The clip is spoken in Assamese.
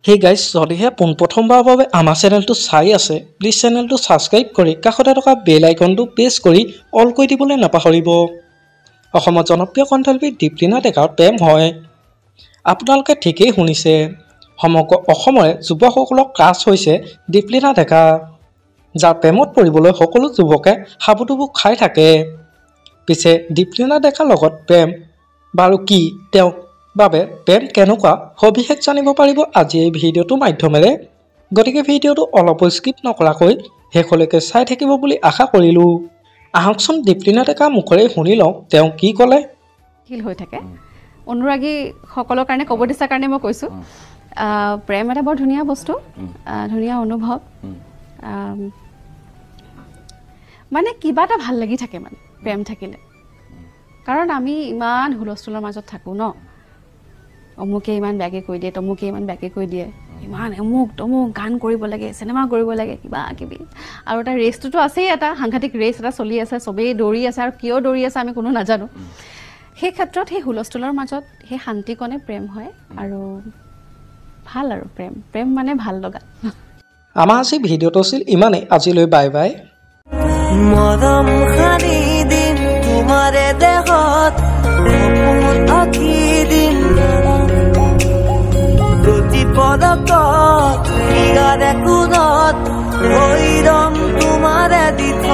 হে গাইজ, যদিহে পোনপ্ৰথমবাৰৰ বাবে আমাৰ চেনেলটো চাই আছে, প্লিজ চেনেলটো ছাবস্ক্ৰাইব কৰি কাষতে থকা বেল আইকনটো প্ৰেছ কৰি অল কৰি দিবলৈ নাপাহৰিব। অসমৰ জনপ্ৰিয় কণ্ঠশিল্পী দীপলিনা ডেকাৰ প্ৰেম হয়। আপোনালোকে ঠিকেই শুনিছে, সমগ্ৰ অসমৰে যুৱকসকলক ক্ৰাছ হৈছে দীপলিনা ডেকা, যাৰ প্ৰেমত পৰিবলৈ সকলো যুৱকে হাবুডুবু খাই থাকে। পিছে দীপলিনা ডেকাৰ লগত প্ৰেম বাৰু কি, তেওঁ বাবে প্ৰেম কেনেকুৱা, সবিশেষ জানিব পাৰিব আজি এই ভিডিঅ'টোৰ মাধ্যমেৰে। গতিকে ভিডিঅ'টো অলপো স্কিপ নকৰাকৈ শেষলৈকে চাই থাকিব বুলি আশা কৰিলোঁ। আহকচোন দীপলিনা ডেকাৰ মুখেৰে শুনি লওঁ তেওঁ কি ক'লে। হৈ থাকে অনুৰাগীসকলৰ কাৰণে ক'ব দিছাৰ কাৰণে মই কৈছোঁ, প্ৰেম এটা বৰ ধুনীয়া বস্তু, ধুনীয়া অনুভৱ, মানে কিবা এটা ভাল লাগি থাকে মানে প্ৰেম থাকিলে। কাৰণ আমি ইমান হুলস্থুলৰ মাজত থাকোঁ ন, অমুকে ইমান বেয়াকৈ কৈ দিয়ে, তমুকে ইমান বেয়াকৈ কৈ দিয়ে, ইমান অমুক তমুক গান কৰিব লাগে, চিনেমা কৰিব লাগে, কিবা কিবি, আৰু এটা ৰেচটোতো আছেই, এটা সাংঘাতিক ৰেচ এটা চলি আছে, চবেই দৌৰি আছে, আৰু কিয় দৌৰি আছে আমি কোনো নাজানো। সেই ক্ষেত্ৰত সেই হুলস্থুলৰ মাজত সেই শান্তিকণে প্ৰেম হয়, আৰু ভাল আৰু প্ৰেম মানে ভাল লগা। আমাৰ আজি ভিডিঅ'টো আছিল ইমানেই, আজিলৈ বাই বাই। মৰম খানি দিম তোমাৰে দেহত, আঁকি দিম প্ৰতি পদকত, ইয়াৰে কোণত হৈ ৰম তোমাৰে দিম।